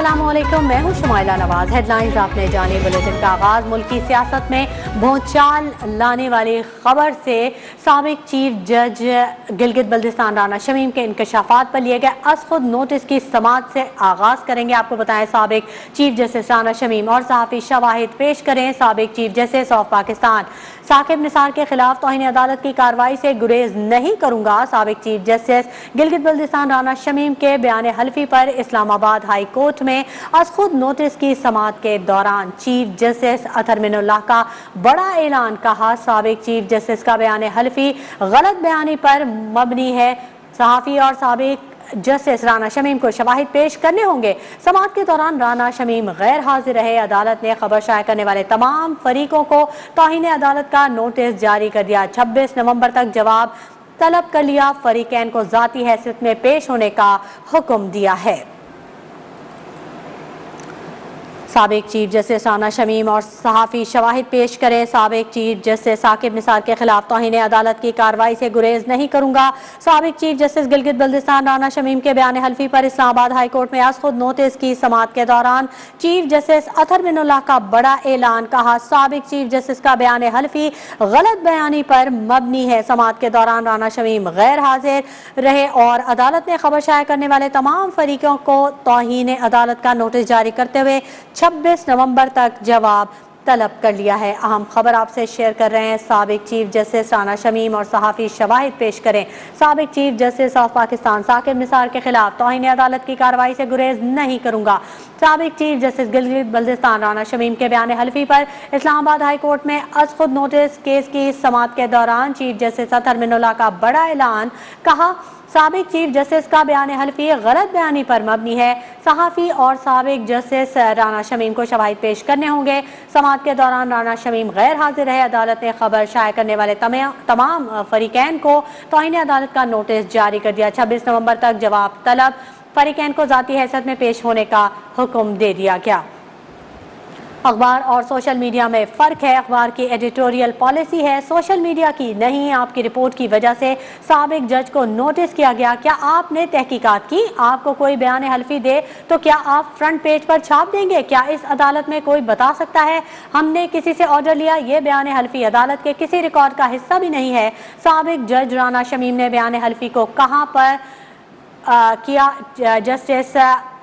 अस्सलामुअलैकुम, मैं हूं शुमाइला नवाज। हेडलाइंस आपने जानी। बुलेटिन का आगाज मुल्क की सियासत में भूचाल लाने वाली खबर से साबिक चीफ जज गिलगित बल्तिस्तान राना शमीम के इंकशाफात पर लिए गए अज खुद नोटिस की समाअत से आगाज करेंगे। आपको बताएं, साबिक चीफ जस्टिस राना शमीम और सहाफी शवाहिद पेश करें। साबिक chief justice of Pakistan Saqib Nisar के खिलाफ तौहीन अदालत की कार्रवाई से गुरेज नहीं करूंगा। साबिक चीफ जस्टिस गिलगित बल्तिस्तान राना शमीम के बयान हल्फी पर इस्लामाबाद हाई कोर्ट में आज खुद नोटिस की समाअत के दौरान चीफ जस्टिस अतहर मिनुल्लाह का बड़ा ऐलान। कहा, साबिक चीफ जस्टिस का बयान हल्फी गलत बयानी पर मबनी है। सहाफी और साबिक जस्टिस राना शमीम को शवाहिद पेश करने होंगे। समाअत के दौरान राना शमीम गैर हाजिर रहे। अदालत ने खबर शाया करने वाले तमाम फरीकों को तौहीन अदालत का नोटिस जारी कर दिया। 26 नवंबर तक जवाब तलब कर लिया। फरीकैन को जाती हैसियत में पेश होने का हुक्म दिया है। साबिक चीफ जस्टिस राना शमीम और सहाफी शवाहिद पेश करें। साबिक चीफ जस्टिस साकिब निसार के खिलाफ तौहीन अदालत की कार्रवाई से गुरेज नहीं करूंगा। साबिक चीफ जस्टिस गिलगित बल्तिस्तान राना शमीम के बयान हल्फी पर इस्लामाबाद हाई कोर्ट में आज खुद नोटिस की समाअत के दौरान चीफ जस्टिस अतहर मिनुल्लाह का बड़ा ऐलान। कहा, साबिक चीफ जस्टिस का बयान हल्फी गलत बयानी पर मबनी है। समाअत के दौरान राना शमीम गैर हाजिर रहे और अदालत ने खबर शाया करने वाले तमाम फरीकों को तौहीन अदालत का नोटिस जारी करते हुए 26 नवंबर तक जवाब तलब कर लिया है। अहम खबर आपसे शेयर कर रहे हैं। साबिक चीफ जस्टिस राना शमीम और सहाफी शवाहिद पेश करें। साबिक chief justice of Pakistan Saqib Nisar के खिलाफ तौहीन अदालत की कार्रवाई से गुरेज नहीं करूंगा। साबिक चीफ जस्टिस गिलगित बल्तिस्तान राना शमीम के बयान हल्फी पर इस्लामाबाद हाई कोर्ट में अज खुद नोटिस केस की समाअत के दौरान चीफ जस्टिस अतहर मिनुल्लाह का बड़ा ऐलान। कहा, साबिक चीफ जस्टिस का बयान हल्फी गलत बयानी पर मबनी है। सहाफी और साबिक जस्टिस राना शमीम को शवाहिद पेश करने होंगे। समाअत के दौरान राना शमीम गैर हाजिर रहे। अदालत ने खबर शाया करने वाले तमाम फरीकैन को तौहीन अदालत का नोटिस जारी कर दिया। 26 नवंबर तक जवाब तलब। फरीकैन को जाती हैसियत में पेश होने का हुक्म दे दिया गया। अखबार और सोशल मीडिया में फ़र्क है। अखबार की एडिटोरियल पॉलिसी है, सोशल मीडिया की नहीं। आपकी रिपोर्ट की वजह से साबिक जज को नोटिस किया गया। क्या आपने तहकीकात की? आपको कोई बयान हल्फी दे तो क्या आप फ्रंट पेज पर छाप देंगे? क्या इस अदालत में कोई बता सकता है हमने किसी से ऑर्डर लिया? ये बयान हल्फी अदालत के किसी रिकॉर्ड का हिस्सा भी नहीं है। साबिक जज राना शमीम ने बयान हल्फी को कहां पर किया? जस्टिस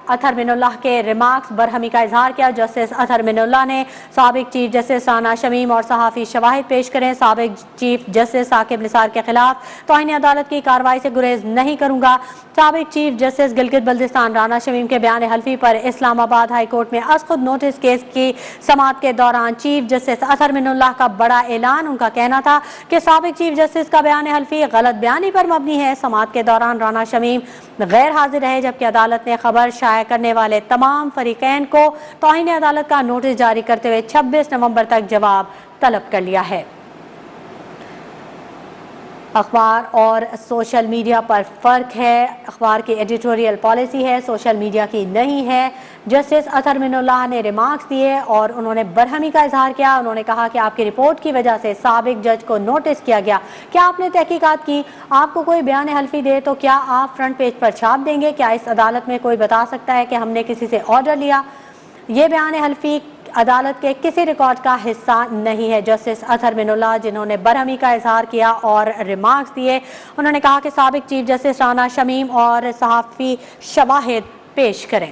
अतहर मिनुल्लाह के रिमार्क्स बरहमी का इजहार किया। जस्टिस अतहर मिनुल्लाह ने साबिक चीफ जस्टिस राना शमीम और सहाफी शवाहिद पेश करें। साबिक चीफ जस्टिस साकिब निसार के खिलाफ तौहीन अदालत की कार्रवाई से गुरेज नहीं करूंगा। साबिक चीफ जस्टिस गिलगित बल्तिस्तान राना शमीम के बयान हल्फी पर इस्लामाबाद हाई कोर्ट में आज खुद नोटिस केस की समाअत के दौरान चीफ जस्टिस अतहर मिनुल्लाह का बड़ा ऐलान। उनका कहना था कि साबिक चीफ जस्टिस का बयान हल्फी गलत बयानी पर मबनी है। समाअत के दौरान राना शमीम गैर हाजिर रहे, जबकि अदालत ने खबर शाया करने वाले तमाम फरीकैन को तौहीन अदालत का नोटिस जारी करते हुए 26 नवंबर तक जवाब तलब कर लिया है। अखबार और सोशल मीडिया पर फ़र्क है। अखबार की एडिटोरियल पॉलिसी है, सोशल मीडिया की नहीं है। जस्टिस अतहर मिनुल्लाह ने रिमार्क्स दिए और उन्होंने बरहमी का इजहार किया। उन्होंने कहा कि आपकी रिपोर्ट की वजह से साबिक जज को नोटिस किया गया। क्या आपने तहकीकात की? आपको कोई बयान हल्फी दे तो क्या आप फ्रंट पेज पर छाप देंगे? क्या इस अदालत में कोई बता सकता है कि हमने किसी से ऑर्डर लिया? ये बयान हल्फी अदालत के किसी रिकॉर्ड का हिस्सा नहीं है। जस्टिस अतहर मिनुल्लाह, जिन्होंने बरहमी का इजहार किया और रिमार्क्स दिए, उन्होंने कहा कि साबिक चीफ जस्टिस राना शमीम और सहाफी शवाहिद पेश करें।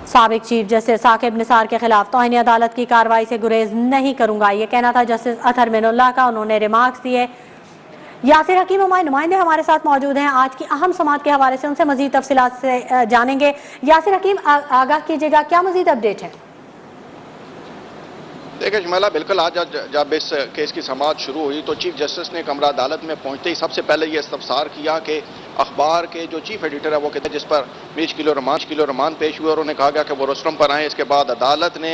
साबिक चीफ जस्टिस साकिब निसार के खिलाफ तौहीन अदालत की कार्रवाई से गुरेज नहीं करूंगा, ये कहना था जस्टिस अतहर मिनुल्लाह का। उन्होंने रिमार्क्स दिए। यासिर हकीम हमारे नुमाइंदे हमारे साथ मौजूद हैं। आज की अहम समाअत के हवाले से उनसे मजीद तफसीलात से जानेंगे। यासिर हकीम, आगाह कीजिएगा, क्या मजीद अपडेट है? देखिए शुमाइला, बिल्कुल आज जब इस केस की समाअत शुरू हुई तो चीफ जस्टिस ने कमरा अदालत में पहुंचते ही सबसे पहले ये इस्तफसार किया कि अखबार के जो चीफ एडिटर है वो कहते हैं जिस पर मीर किलो रमान पेश हुए और उन्हें कहा गया कि वो रोस्टरम पर आए। इसके बाद अदालत ने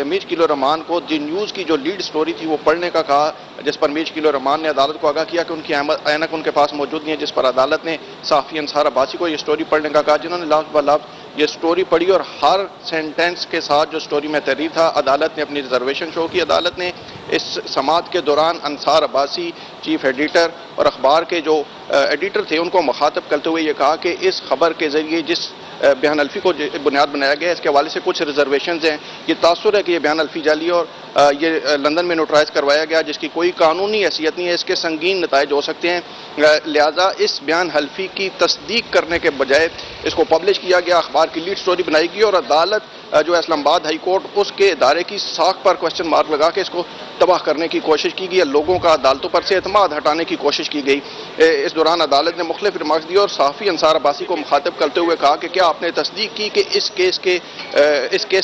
मीर किलो रमान को दी न्यूज़ की जो लीड स्टोरी थी वो पढ़ने का कहा, जिस पर मीर किलो रमान ने अदालत को आगाह किया कि उनकी ऐनक उनके पास मौजूद नहीं है, जिस पर अदालत ने साफ़ी अंसार अब्बासी को ये स्टोरी पढ़ने का कहा, जिन्होंने लफ्ज़ ब लफ्ज़ ये स्टोरी पढ़ी और हर सेंटेंस के साथ जो स्टोरी में तहरीर था, अदालत ने अपनी रिजर्वेशन शो की। अदालत ने इस समात के दौरान अंसार अब्बासी, चीफ एडिटर और अखबार के जो एडिटर थे, उनको मुखातब करते हुए ये कहा कि इस खबर के जरिए जिस बयान अल्फी को बुनियाद बनाया गया है, इसके हवाले से कुछ रिजर्वेशन हैं। ये तासुर है कि ये बयान अल्फी जाली और ये लंदन में नोटराइज करवाया गया, जिसकी कोई कानूनी हैसियत नहीं है, इसके संगीन नताइज हो सकते हैं। लिहाजा इस बयान अल्फी की तस्दीक करने के बजाय इसको पब्लिश किया गया, अखबार की लीड स्टोरी बनाई गई और अदालत जो इस्लामाबाद हाई कोर्ट, उसके इदारे की साख पर क्वेश्चन मार्क लगा के इसको तबाह करने की कोशिश की गई। लोगों का अदालतों पर से एतमाद हटाने की कोशिश की गई। इस दौरान अदालत ने मुख्तलिफ रिमार्क्स दिए और सहाफ़ी अंसार अब्बासी को मुखातब करते हुए कहा कि क्या आपने तस्दीक की कि इस केस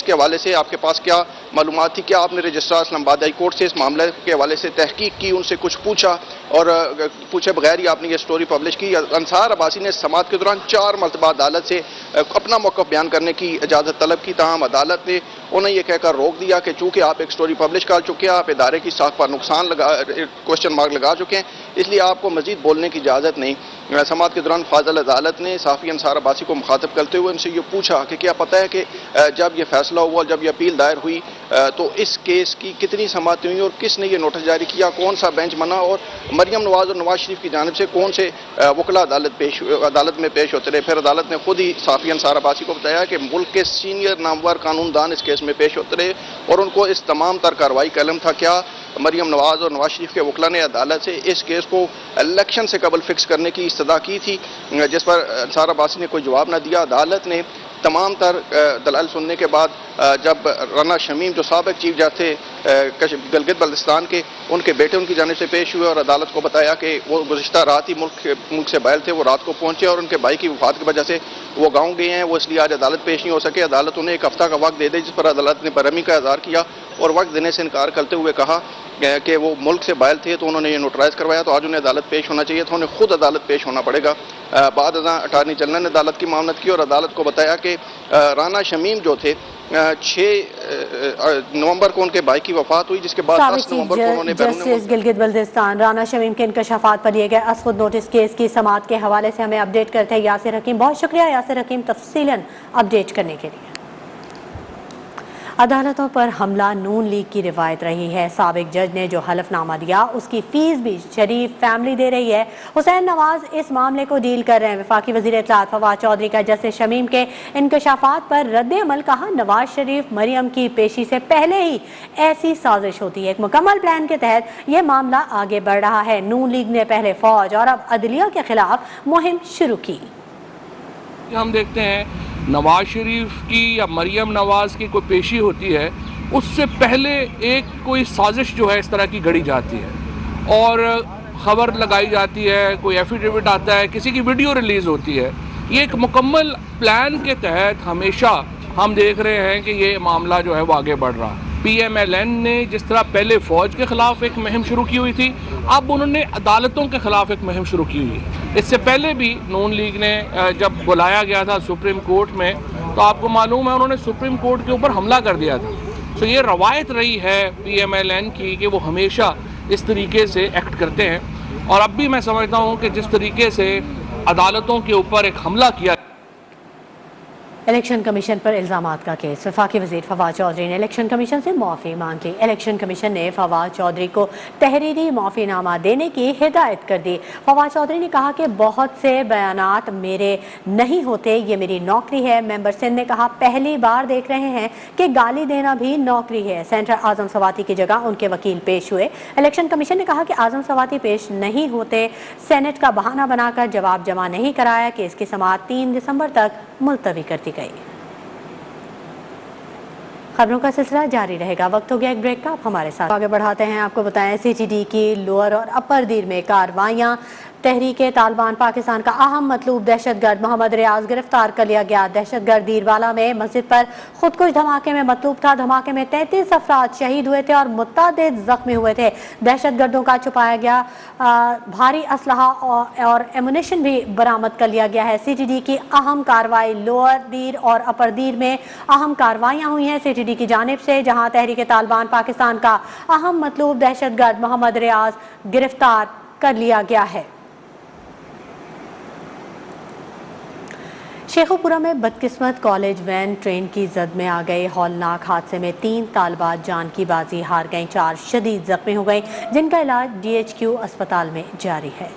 के हवाले से आपके पास क्या मालूमात थी, क्या आपने रजिस्ट्रार इस्लामाबाद हाई कोर्ट से इस मामले के हवाले से तहकीक की, उनसे कुछ पूछा, और पूछे बगैर ही आपने ये स्टोरी पब्लिश की। अंसार अब्बासी ने समात के दौरान 4 मरतबा अदालत से अपना मौक़िफ़ बयान करने की इजाज़त तलब की, ताहम अदालत ने उन्हें यह कहकर रोक दिया कि चूँकि आप एक स्टोरी पब्लिश कर चुके हैं, आप इदारे की साख पर क्वेश्चन मार्क लगा चुके हैं, इसलिए आपको मजीद बोलने की इजाज़त नहीं। समात के दौरान फाजल अदालत ने सहाफ़ी अंसार अब्बासी को मुखातब करते हुए उनसे ये पूछा कि क्या पता है कि जब यह फैसला हुआ, जब यह अपील दायर हुई, तो इस केस की कितनी समातें हुई और किसने ये नोटिस जारी किया, कौन सा बेंच बना और मरियम नवाज और नवाज शरीफ की जानिब से कौन से वकला अदालत में पेश होते रहे। फिर अदालत ने खुद ही सहाफ़ी अंसार अब्बासी को बताया कि मुल्क के सीनियर नामवर कानूनदान इस केस में पेश होते रहे और उनको इस तमाम तर कार्रवाई का इल्म था। क्या मरियम नवाज और नवाज शरीफ के वकला ने अदालत से इस केस को इलेक्शन से कबल फिक्स करने की इस्तदा की थी, जिस पर अंसार अब्बासी ने कोई जवाब न दिया। अदालत ने तमाम तर दलाल सुनने के बाद जब राना शमीम जो साबिक चीफ जज थे गिलगित बल्तिस्तान के, उनके बेटे उनकी जानिब से पेश हुए और अदालत को बताया कि वो गुज़िश्ता रात ही मुल्क से बाहर थे, वो रात को पहुंचे और उनके भाई की वफात की वजह से वो गाँव गए हैं, वो इसलिए आज अदालत पेश नहीं हो सके। अदालत उन्हें 1 हफ्ता का वक्त दे दी, जिस पर अदालत ने बरहमी का इज़हार किया और वक्त देने से इनकार करते हुए कहा कि वो मुल्क से बाहर थे, तो उन्होंने ये नोटराइज करवाया, तो आज उन्हें अदालत पेश होना चाहिए था, उन्हें खुद अदालत पेश होना पड़ेगा। बाद अटार्नी जनरल ने अदालत की मामलत की और अदालत को बताया कि राना शमीम जो थे 6 नवंबर को उनके भाई की वफात हुई, जिसके बाद 10 नवंबर को उन्होंने जस्टिस गिलगित बल्तिस्तान राना शमीम के इंकशाफात पर लिए गए असखुद नोटिस केस की समात के हवाले से हमें अपडेट करते हैं यासिर हकीम। बहुत शुक्रिया यासिर हकीम तफसीलन अपडेट करने के लिए। अदालतों पर हमला नून लीग की रिवायत रही है। साबिक जज ने जो हलफनामा दिया उसकी फीस भी शरीफ फैमिली दे रही है। हुसैन नवाज इस मामले को डील कर रहे हैं। वफाकी वज़ीर इत्तलात फवाद चौधरी का जस्टिस शमीम के इंकशाफात पर रद्द अमल, कहा नवाज शरीफ मरियम की पेशी से पहले ही ऐसी साजिश होती है। एक मुकम्मल प्लान के तहत यह मामला आगे बढ़ रहा है। नून लीग ने पहले फौज और अब अदलिया के खिलाफ मुहिम शुरू की। हम देखते हैं नवाज शरीफ की या मरियम नवाज की कोई पेशी होती है, उससे पहले एक कोई साजिश जो है इस तरह की गढ़ी जाती है और ख़बर लगाई जाती है, कोई एफिडेविट आता है, किसी की वीडियो रिलीज़ होती है। ये एक मुकम्मल प्लान के तहत हमेशा हम देख रहे हैं कि ये मामला जो है वो आगे बढ़ रहा है। PMLN ने जिस तरह पहले फ़ौज के ख़िलाफ़ एक मुहिम शुरू की हुई थी, अब उन्होंने अदालतों के ख़िलाफ़ एक मुहिम शुरू की हुई है। इससे पहले भी नून लीग ने जब बुलाया गया था सुप्रीम कोर्ट में, तो आपको मालूम है उन्होंने सुप्रीम कोर्ट के ऊपर हमला कर दिया था। तो ये रवायत रही है PMLN की कि वो हमेशा इस तरीके से एक्ट करते हैं और अब भी मैं समझता हूँ कि जिस तरीके से अदालतों के ऊपर एक हमला किया। इलेक्शन कमीशन पर इल्ज़ामात का केस। वफाकी वज़ीर फवाद चौधरी ने इलेक्शन कमीशन से माफ़ी मांग ली। इलेक्शन कमीशन ने फवाद चौधरी को तहरीरी माफ़ीनामा देने की हिदायत कर दी। फवाद चौधरी ने कहा कि बहुत से बयानात मेरे नहीं होते, ये मेरी नौकरी है। मेंबर सिंध ने कहा पहली बार देख रहे हैं कि गाली देना भी नौकरी है। सेंटर आज़म सवाती की जगह उनके वकील पेश हुए। इलेक्शन कमीशन ने कहा कि आज़म सवाती पेश नहीं होते, सेनेट का बहाना बनाकर जवाब जमा नहीं कराया। केस की समाअत 3 दिसंबर तक मुलतवी कर दी गई। खबरों का सिलसिला जारी रहेगा। वक्त हो गया एक ब्रेक का, आप हमारे साथ आगे बढ़ाते हैं। आपको बताएं CTD की लोअर और अपर दीर में कार्रवाइयां। तहरीक तालिबान पाकिस्तान का अहम मतलूब दहशतगर्द मोहम्मद रियाज गिरफ्तार कर लिया गया। दहशतगर्द दीरवाला में मस्जिद पर खुदकुश धमाके में मतलूब था। धमाके में 33 अफराद शहीद हुए थे और मुतअद्दिद जख्मी हुए थे। दहशतगर्दों का छुपाया गया भारी असलहा और एमुनिशन भी बरामद कर लिया गया है। CTD की अहम कार्रवाई लोअर दीर और अपर दीर में अहम कार्रवाइयाँ हुई हैं CTD की जानिब से, जहाँ तहरीक तालिबान पाकिस्तान का अहम मतलूब दहशतगर्द मोहम्मद रियाज गिरफ्तार कर लिया गया है। शेखुपुरा में बदकिस्मत कॉलेज वैन ट्रेन की जद में आ गई। हौलनाक हादसे में 3 तालिबात जान की बाजी हार गईं, 4 शदीद जख्मी हो गईं, जिनका इलाज DHQ अस्पताल में जारी है।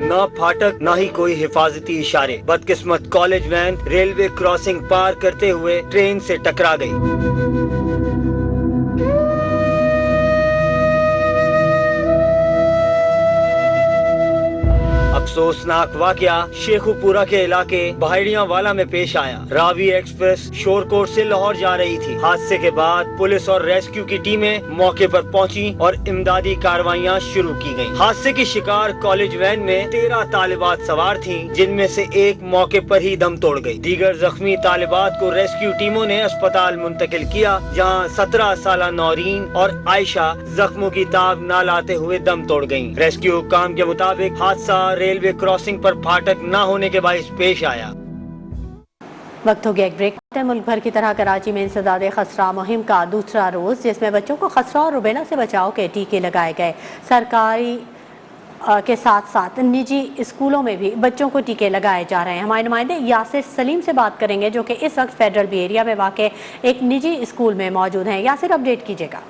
ना फाटक ना ही कोई हिफाजती इशारे। बदकिस्मत कॉलेज वैन रेलवे क्रॉसिंग पार करते हुए ट्रेन से टकरा गई। अफसोसनाक वाकया शेखुपुरा के इलाके भाईड़ियां वाला में पेश आया। रावी एक्सप्रेस शोरकोट से लाहौर जा रही थी। हादसे के बाद पुलिस और रेस्क्यू की टीमें मौके पर पहुंची और इमदादी कार्रवाइयां शुरू की गईं। हादसे की शिकार कॉलेज वैन में 13 तालिबात सवार थीं, जिनमें से एक मौके पर ही दम तोड़ गई। दीगर जख्मी तालिबात को रेस्क्यू टीमों ने अस्पताल मुंतकिल किया, जहां 17 साला नौरीन और आयशा जख्मों की ताब न लाते हुए दम तोड़ गयीं। रेस्क्यू हुक्काम के मुताबिक हादसा रेलवे क्रॉसिंग पर फाटक न होने के बाइस पेश आया। वक्त हो गया एक ब्रेक। मुल्क भर की तरह कराची में इंसदादे खसरा मुहिम का दूसरा रोज, जिसमें बच्चों को खसरा और रुबेला से बचाव के टीके लगाए गए। सरकारी के साथ साथ निजी स्कूलों में भी बच्चों को टीके लगाए जा रहे हैं। हमारे नुमाइंदे यासिर सलीम से बात करेंगे, जो कि इस वक्त फेडरल बी एरिया में वाक़ एक निजी स्कूल में मौजूद हैं। यासिर, अपडेट कीजिएगा।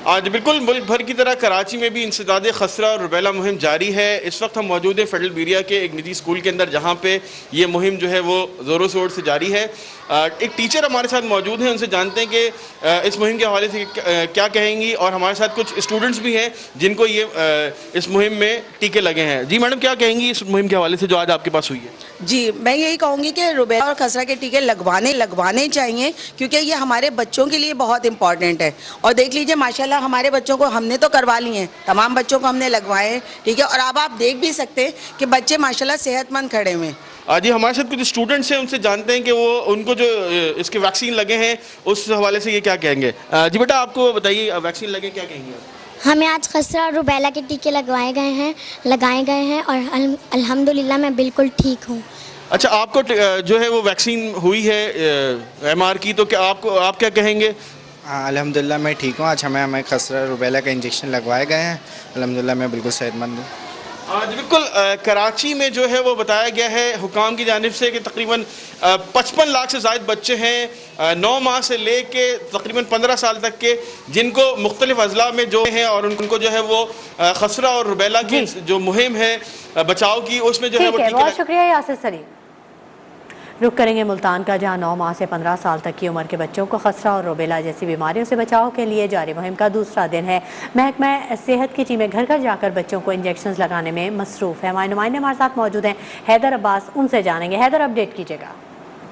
आज बिल्कुल मुल्क भर की तरह कराची में भी इंसदादे खसरा और रुबेला मुहिम जारी है। इस वक्त हम मौजूद हैं फेडरल बीरिया के एक निजी स्कूल के अंदर, जहाँ पे ये मुहिम जो है वो ज़ोरों शोर से जारी है। एक टीचर हमारे साथ मौजूद हैं, उनसे जानते हैं कि इस मुहिम के हवाले से क्या कहेंगी, और हमारे साथ कुछ स्टूडेंट्स भी हैं जिनको ये इस मुहिम में टीके लगे हैं। जी मैडम, क्या कहेंगी इस मुहिम के हवाले से जो आज आपके पास हुई है? जी, मैं यही कहूँगी कि रुबेला और खसरा के टीके लगवाने चाहिए, क्योंकि ये हमारे बच्चों के लिए बहुत इंपॉर्टेंट है। और देख लीजिए माशाल्लाह हमारे बच्चों को हमने तो करवा लिए हैं, तमाम बच्चों को हमने लगवाए, ठीक है। और अब आप देख भी सकते हैं कि बच्चे माशाल्लाह सेहतमंद खड़े हुए हैं। जी, हमारे साथ कुछ स्टूडेंट्स हैं, उनसे जानते हैं कि वो उनको जो इसके वैक्सीन लगे हैं उस हवाले से ये क्या कहेंगे। जी बेटा, आपको बताइए वैक्सीन लगे, क्या कहेंगे आप? हमें आज खसरा और रुबेला के टीके लगाए गए हैं और अल्हम्दुलिल्लाह मैं बिल्कुल ठीक हूँ। अच्छा, आपको जो है वो वैक्सीन हुई है MR की, तो क्या आप क्या कहेंगे? अल्हम्दुलिल्लाह मैं ठीक हूँ। आज हमें खसरा रुबेला का इंजेक्शन लगवाए गए हैं। अल्हम्दुलिल्लाह मैं बिल्कुल सेहतमंद हूँ। आज बिल्कुल कराची में जो है वो बताया गया है हुकाम की जानिब से कि तकरीबन 55 लाख से ज़ायद बच्चे हैं 9 माह से ले के तकरीबन 15 साल तक के, जिनको मुख्तलिफ अजला में जो है और उनको जो है वो खसरा और रुबेला की जो मुहिम है बचाव की, उसमें जो है वो बहुत शुक्रिया यासिर सलीम। रुक करेंगे मुल्तान का, जहां 9 माह से 15 साल तक की उम्र के बच्चों को खसरा और रुबेला जैसी बीमारियों से बचाव के लिए जारी मुहिम का दूसरा दिन है। महकमा सेहत की टीमें घर घर जाकर बच्चों को इंजेक्शन लगाने में मसरूफ़ है। हमारे नुमाइंदे हमारे साथ मौजूद हैं, हैदर अब्बास, उनसे जानेंगे। हैदर, अपडेट कीजिएगा।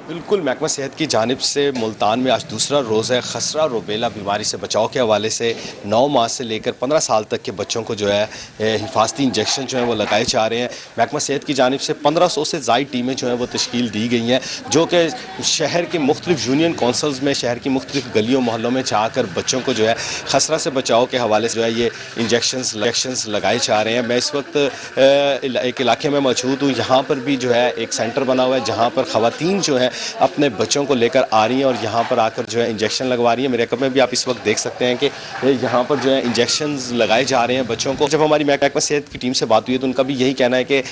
बिल्कुल, महकमा सेहत की जानिब से मुल्तान में आज दूसरा रोज़ है। खसरा रुबेला बीमारी से बचाव के हवाले से 9 माह से लेकर 15 साल तक के बच्चों को जो है हिफाजती इंजेक्शन जो है वो लगाए जा रहे हैं। महकमा सेहत की जानिब से 1500 से ज़ायद टीमें जो हैं वो तश्कील दी गई हैं, जो कि शहर के मुख्तलिफ यूनियन कौंसल्स में, शहर की मुख्तलिफ गलियों मोहल्लों में जाकर बच्चों को जो है खसरा से बचाव के हवाले से जो है ये इंजेक्शंस लगाए जा रहे हैं। मैं इस वक्त एक इलाके में मौजूद हूँ, यहाँ पर भी जो है एक सेंटर बना हुआ है, जहाँ पर ख़वातीन जो है अपने बच्चों को लेकर आ रही हैं और यहाँ पर आकर जो है इंजेक्शन लगवा रही है। मेरे कप में भी आप इस वक्त देख सकते हैं कि यहाँ पर जो है इंजेक्शंस लगाए जा रहे हैं बच्चों को। जब हमारी महकमा सेहत की टीम से बात हुई तो उनका भी यही कहना है कि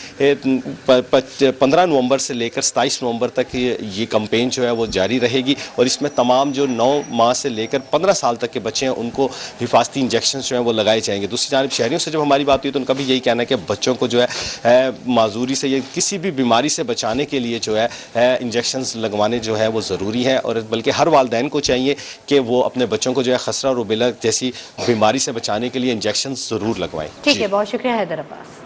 15 नवंबर से लेकर 27 नवंबर तक ये कैंपेन जो है वो जारी रहेगी और इसमें तमाम जो 9 माह से लेकर 15 साल तक के बच्चे हैं उनको हिफाजती इंजेक्शन जो हैं वो लगाए जाएंगे। दूसरी जानिब शहरियों से जब हमारी बात हुई तो उनका भी यही कहना है कि बच्चों को जो है माजूरी से या किसी भी बीमारी से बचाने के लिए जो है इंजेक्शंस लगवाने जो है वो ज़रूरी है, और बल्कि हर वालिदैन को चाहिए कि वो अपने बच्चों को जो है खसरा रुबेला जैसी बीमारी से बचाने के लिए इंजेक्शन ज़रूर लगवाएं। ठीक है, बहुत शुक्रिया हैदर अब्बास।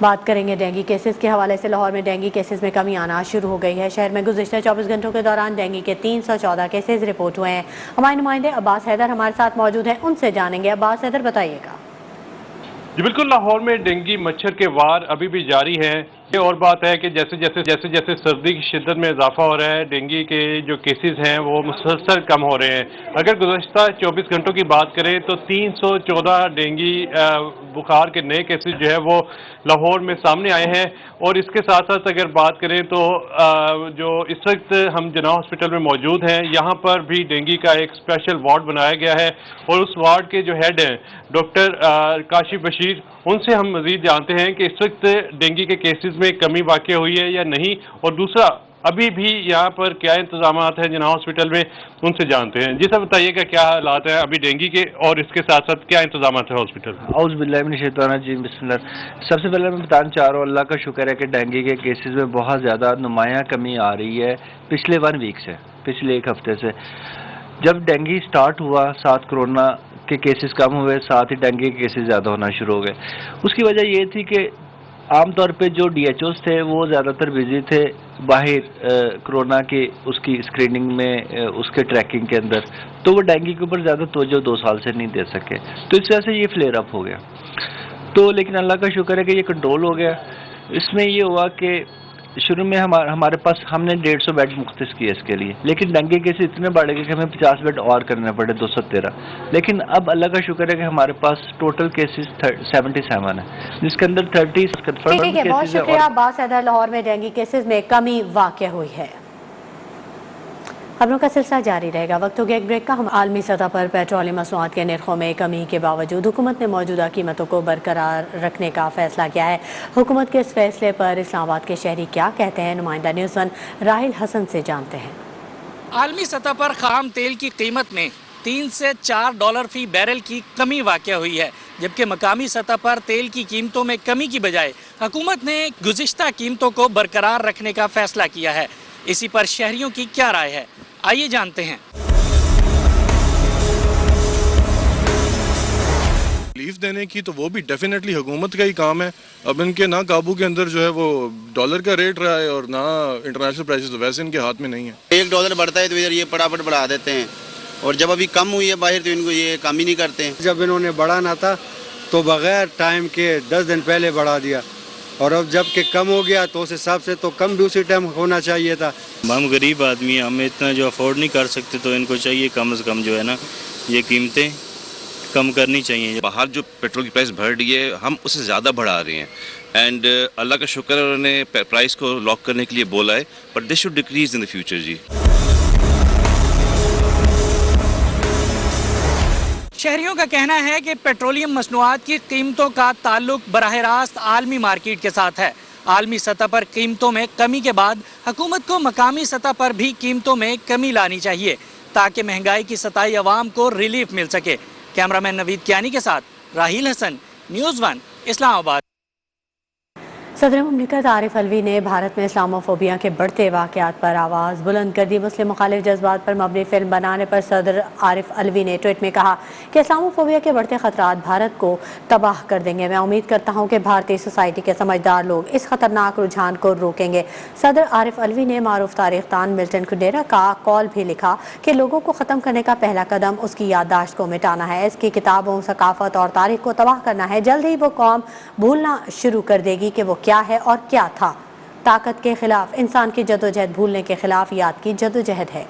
बात करेंगे डेंगू केसेस के हवाले से। लाहौर में डेंगू केसेस में कमी आना शुरू हो गई है। शहर में गुज़िश्ता 24 घंटों के दौरान डेंगू के 314 केसेस रिपोर्ट हुए हैं। हमारे नुमाइंदे अब्बास हैदर हमारे साथ मौजूद हैं, उनसे जानेंगे। अब्बास हैदर, बताइएगा। जी बिल्कुल, लाहौर में डेंगू मच्छर के वार अभी भी जारी है। ये और बात है कि जैसे जैसे सर्दी की शिद्दत में इजाफा हो रहा है, डेंगू के जो केसेस हैं वो मुसलसल कम हो रहे हैं। अगर गुज़श्ता 24 घंटों की बात करें तो 314 डेंगू बुखार के नए केसेस जो है वो लाहौर में सामने आए हैं। और इसके साथ साथ अगर बात करें तो जो इस वक्त हम जना हॉस्पिटल में मौजूद हैं, यहाँ पर भी डेंगू का एक स्पेशल वार्ड बनाया गया है और उस वार्ड के जो हेड हैं डॉक्टर काशिफ बशीर, उनसे हम मजीद जानते हैं कि इस वक्त डेंगू के केसेस में कमी वाक़ हुई है या नहीं, और दूसरा अभी भी यहाँ पर क्या इंतजाम हैं जना हॉस्पिटल में, उनसे जानते हैं। जी सर बताइएगा क्या हालात है अभी डेंगू के और इसके साथ साथ क्या इंतजाम है हॉस्पिटल में? औज़ु बिल्लाहि मिनश शैतानिर रजीम, बिस्मिल्लाह। सबसे पहले मैं बताना चाह रहा हूँ अल्लाह का शुक्र है कि डेंगू के केसेस में बहुत ज़्यादा नुमायाँ कमी आ रही है पिछले 1 वीक से, पिछले 1 हफ्ते से। जब डेंगू स्टार्ट हुआ साथ कोरोना के केसेस कम हुए, साथ ही डेंगू के केसेस ज़्यादा होना शुरू हो गए। उसकी वजह ये थी कि आमतौर पे जो DHOs थे वो ज़्यादातर बिजी थे बाहर कोरोना के उसकी स्क्रीनिंग में, उसके ट्रैकिंग के अंदर, तो वो डेंगू के ऊपर ज़्यादा तवज्जो 2 साल से नहीं दे सके, तो इस वजह से ये फ्लेयर अप हो गया। तो लेकिन अल्लाह का शुक्र है कि ये कंट्रोल हो गया। इसमें ये हुआ कि शुरू में हमारे पास हमने 150 बेड मुख्तस किए इसके लिए, लेकिन डेंगू केस इतने बढ़ गए कि हमें 50 बेड और करने पड़े, 213। लेकिन अब अल्लाह का शुक्र है कि हमारे पास टोटल केसेस 77 है, जिसके अंदर 30 कंफर्म ठीक है, बहुत शुक्रिया अब्बास हैदर। लाहौर में डेंगू केसेस में कमी वाक़ हुई है। खबरों का सिलसिला जारी रहेगा। वक्त हो गया एक ब्रेक का। हम आलमी सतह पर पेट्रोलियम मसनूआत के निर्खों में कमी के बावजूद हुकूमत ने मौजूदा कीमतों को बरकरार रखने का फैसला किया है। हुकूमत के इस फैसले पर इस्लामाबाद के शहरी क्या कहते हैं, नुमाइंदा न्यूज़ 1 राहिल हसन से जानते हैं। आलमी सतह पर खाम तेल की कीमत में 3 से $4 फी बैरल की कमी वाक़ हुई है, जबकि मकामी सतह पर तेल की कीमतों में कमी की बजाय हुकूमत ने गुज़िश्ता कीमतों को बरकरार रखने का फैसला किया है। इसी पर शहरियों की क्या राय है, आइए जानते हैं। रिलीफ देने की तो वो भी डेफिनेटली हुकूमत का ही काम है। अब इनके ना काबू के अंदर जो है वो डॉलर का रेट रहा है और ना इंटरनेशनल प्राइसेस, तो वैसे इनके हाथ में नहीं है। $1 बढ़ता है तो इधर ये फटाफट बढ़ा देते हैं, और जब अभी कम हुई है बाहर तो इनको ये काम ही नहीं करते हैं। जब इन्होंने बढ़ाना था तो बगैर टाइम के 10 दिन पहले बढ़ा दिया, और अब जब के कम हो गया तो उस हिसाब से तो कम भी उसी टाइम होना चाहिए था। हम गरीब आदमी हैं, हम इतना जो अफोर्ड नहीं कर सकते, तो इनको चाहिए कम से कम जो है ना ये कीमतें कम करनी चाहिए। बाहर जो पेट्रोल की प्राइस बढ़ रही है हम उससे ज़्यादा बढ़ा रहे हैं, एंड अल्लाह का शुक्र है उन्होंने प्राइस को लॉक करने के लिए बोला है, but this should decrease in the future. जी शहरियों का कहना है कि पेट्रोलियम मसनूआत की कीमतों का ताल्लुक बराह रास्त आलमी मार्केट के साथ है। आलमी सतह पर कीमतों में कमी के बाद हुकूमत को मकामी सतह पर भी कीमतों में कमी लानी चाहिए, ताकि महंगाई की सताई अवाम को रिलीफ मिल सके। कैमरामैन नवीद कियानी के साथ राहिल हसन, न्यूज़ 1 इस्लामाबाद। सदर मुमलिकत आरिफ अलवी ने भारत में इस्लामोफोबिया के बढ़ते वाक़यात पर आवाज़ बुलंद कर दी। मुस्लिम मुखालिफ जज्बात पर मबनी फिल्म बनाने पर सदर आरिफ अलवी ने ट्वीट में कहा कि इस्लामोफोबिया के बढ़ते खतरात भारत को तबाह कर देंगे। मैं उम्मीद करता हूँ कि भारतीय सोसाइटी के समझदार लोग इस खतरनाक रुझान को रोकेंगे। सदर आरिफ अलवी ने मारूफ तारीख दान मिल्टन कुंडेरा का कॉल भी लिखा कि लोगों को ख़त्म करने का पहला कदम उसकी याददाश्त को मिटाना है, इसकी किताबों, सकाफत और तारीख को तबाह करना है। जल्द ही वो कौम भूलना शुरू कर देगी कि वो क्या है और क्या था। ताकत के खिलाफ इंसान की जदोजहद भूलने के खिलाफ याद की जदोजहद है।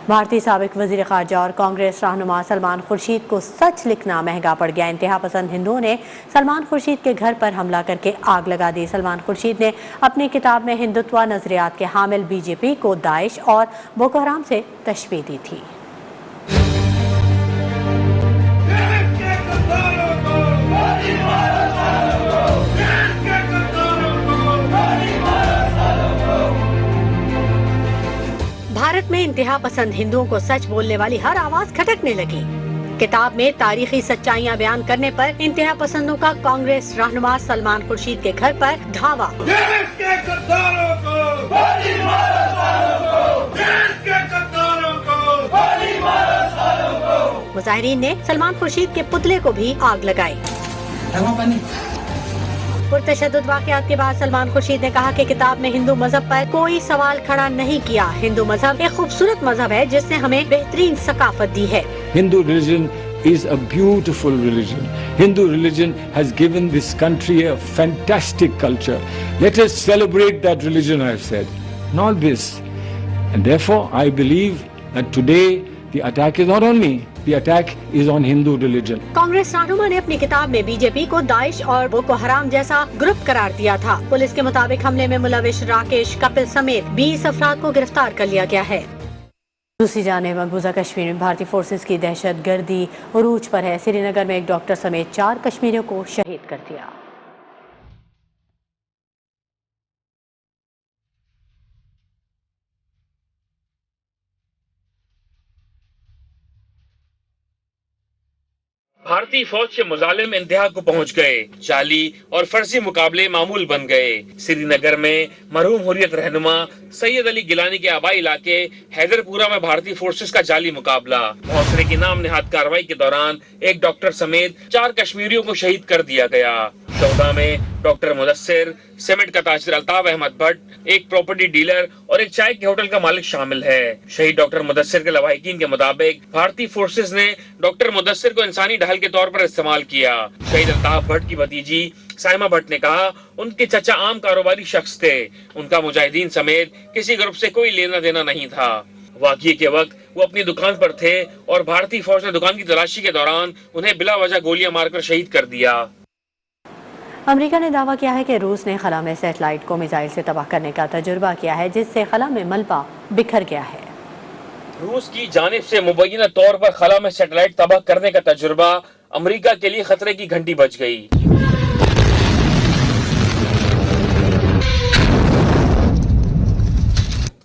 भारतीय साबिक वज़ीर ख़ारजा और कांग्रेस रहनुमा सलमान खुर्शीद को सच लिखना महंगा पड़ गया। इंतहा पसंद हिंदुओं ने सलमान खुर्शीद के घर पर हमला करके आग लगा दी। सलमान खुर्शीद ने अपनी किताब में हिंदुत्व नज़रियात के हामिल बीजेपी को दाइश और बोको हराम से तशबीह दी थी। भारत में इंतहा पसंद हिंदुओं को सच बोलने वाली हर आवाज खटकने लगी। किताब में तारीखी सच्चाइयां बयान करने पर इंतहा पसंदों का कांग्रेस रहनुमा सलमान खुर्शीद के घर पर धावा। मुजाहिरीन ने सलमान खुर्शीद के पुतले को भी आग लगाई। पुरतशद्दुद वाक़यात के बाद सलमान खुर्शीद ने कहा कि किताब में हिंदू मजहब पर कोई सवाल खड़ा नहीं किया। हिंदू मजहब एक खूबसूरत मजहब है जिसने हमें बेहतरीन सकाफत दी है। Hindu religion is a beautiful religion. Hindu religion has given this country a fantastic culture. Let us celebrate that religion, I have said. And all this. And therefore, I believe that today the attack is not on me. The attack is on Hindu religion. Congress रहनुमा ने अपनी किताब में BJP को Daesh और Boko हराम जैसा group करार दिया था। पुलिस के मुताबिक हमले में मुलविस राकेश कपिल समेत 20 अफराद को गिरफ्तार कर लिया गया है। दूसरी जानिब मकबूजा कश्मीर में भारतीय फोर्सेस की दहशतगर्दी उरूज पर है। श्रीनगर में एक डॉक्टर समेत 4 कश्मीरियों को शहीद कर दिया। भारतीय फौज के मुजालिम इंतहा को पहुंच गए। जाली और फर्जी मुकाबले मामूल बन गए। श्रीनगर में मरहूम हुर्रियत रहनुमा सैयद अली गिलानी के आबाई इलाके हैदरपुरा में भारतीय फोर्सेस का जाली मुकाबला। मौसरे की नाम निहाद कार्रवाई के दौरान एक डॉक्टर समेत 4 कश्मीरियों को शहीद कर दिया गया। शोधा में डॉक्टर मुदस्सिर, सीमेंट का ताजिर अल्ताफ अहमद भट्ट, एक प्रॉपर्टी डीलर और एक चाय के होटल का मालिक शामिल है। शहीद डॉक्टर मुदस्सिर के लवाहिकीन के मुताबिक भारतीय फोर्सेस ने डॉक्टर मुदस्सिर को इंसानी ढाल के तौर पर इस्तेमाल किया। शहीद अल्ताफ भट्ट की भतीजी साइमा भट्ट ने कहा, उनके चचा आम कारोबारी शख्स थे। उनका मुजाहिदीन समेत किसी ग्रुप से कोई लेना देना नहीं था। वाक़ये के वक्त वो अपनी दुकान पर थे और भारतीय फौज ने दुकान की तलाशी के दौरान उन्हें बिला वजह गोलियां मारकर शहीद कर दिया। अमेरिका ने दावा किया है कि रूस ने खला में सैटेलाइट को मिसाइल से तबाह करने का तजुर्बा किया है, जिससे खला में मलबा बिखर गया है। रूस की जानिब से मुबैना तौर पर खला में सैटेलाइट तबाह करने का तजुर्बा अमेरिका के लिए खतरे की घंटी बज गई।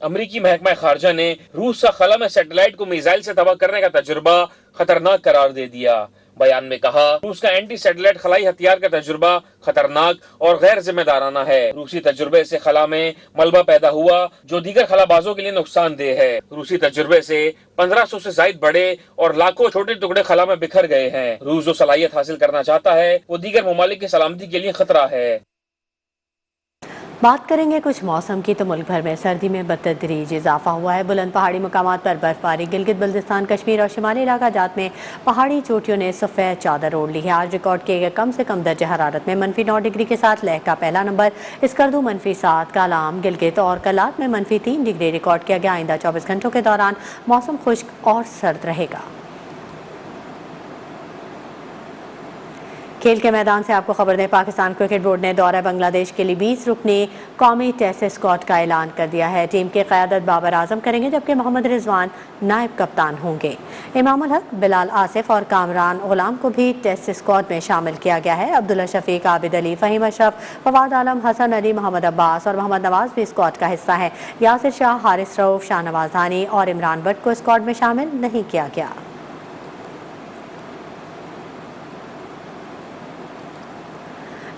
अमेरिकी महकमा खारजा ने रूस का खला में सैटेलाइट को मिसाइल से तबाह करने का तजुर्बा खतरनाक करार दे दिया। बयान में कहा, रूस का एंटी सैटेलाइट खलाई हथियार का तजुर्बा खतरनाक और गैर जिम्मेदाराना है। रूसी तजुर्बे से खला में मलबा पैदा हुआ जो दीगर खलाबाजों के लिए नुकसानदेह है। रूसी तजुर्बे से 1500 से ज्यादा बड़े और लाखों छोटे टुकड़े खला में बिखर गए हैं। रूस जो सलाहियत हासिल करना चाहता है वो दीगर ममालिक की सलामती के लिए खतरा है। बात करेंगे कुछ मौसम की तो मुल्क भर में सर्दी में बतदरीज इजाफा हुआ है। बुलंद पहाड़ी मकामात पर बर्फबारी, गिलगित बल्तिस्तान, कश्मीर और शिमाली इलाका जात में पहाड़ी चोटियों ने सफ़ेद चादर ओढ़ ली है। आज रिकॉर्ड किए गए कम से कम दर्ज हरारत में -9 डिग्री के साथ लेह का पहला नंबर, स्कर्दू -7, कालाम, गिलगित और कलात में -3 डिग्री रिकॉर्ड किया गया। आइंदा 24 घंटों के दौरान मौसम खुश्क और सर्द रहेगा। खेल के मैदान से आपको खबर दें, पाकिस्तान क्रिकेट बोर्ड ने दौरा बांग्लादेश के लिए 20 रुकनी कौमी टेस्ट स्क्वाड का ऐलान कर दिया है। टीम की क़यादत बाबर आजम करेंगे, जबकि मोहम्मद रिजवान नायब कप्तान होंगे। इमाम उल हक, बिलाल आसिफ और कामरान गुलाम को भी टेस्ट स्क्वाड में शामिल किया गया है। अब्दुल्ला शफीक, आबिद अली, फ़हीम अशरफ, फवाद आलम, हसन अली, मोहम्मद अब्बास और मोहम्मद नवाज भी स्क्वाड का हिस्सा है। यासिर शाह, हारिस रऊफ, शाहनवाज धानी और इमरान भट्ट को स्क्वाड में शामिल नहीं किया गया।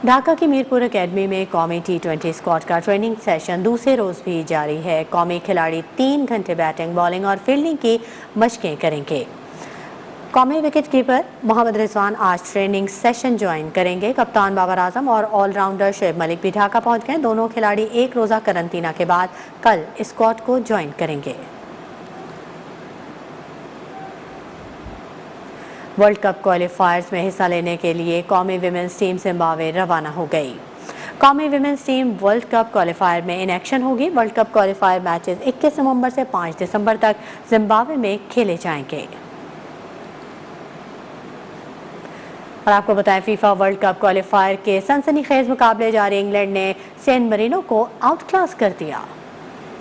ढाका की मीरपुर एकेडमी में कौमी T20 स्क्वाड का ट्रेनिंग सेशन दूसरे रोज़ भी जारी है। कौमी खिलाड़ी 3 घंटे बैटिंग, बॉलिंग और फील्डिंग की मशकें करेंगे। कौमी विकेट कीपर मोहम्मद रिजवान आज ट्रेनिंग सेशन ज्वाइन करेंगे। कप्तान बाबर आजम और ऑलराउंडर शुएब मलिक भी ढाका पहुंच गए। दोनों खिलाड़ी 1 रोज़ा करंतना के बाद कल स्क्वाड को ज्वाइन करेंगे। वर्ल्ड कप क्वालिफायर्स में हिस्सा लेने के लिए कौमी विमेंस टीम जिम्बाब्वे रवाना हो गई। कौमी women's team world cup qualifier में इन एक्शन होगी। वर्ल्ड कप क्वालिफायर मैचेस 21 नवंबर से 5 दिसंबर तक जिम्बाब्वे में खेले जाएंगे। और आपको बताएं, फीफा वर्ल्ड कप क्वालिफायर के सनसनीखेज मुकाबले जारी। इंग्लैंड ने सैन मरीनो को आउट क्लास कर दिया।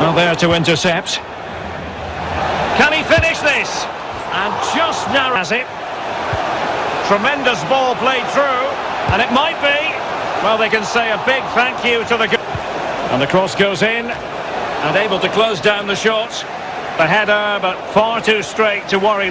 Well, there to intercept. Can he finish this? And just now has it. Tremendous ball played through, and it might be. Well, they can say a big thank you to the. And the cross goes in, and able to close down the shot. The header, but far too straight to worry.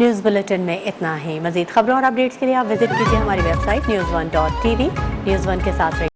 News bulletin में इतना ही। मज़ीद खबरों और updates के लिए आप visit कीजिए हमारी वेबसाइट news1.tv। न्यूज़ 1 के साथ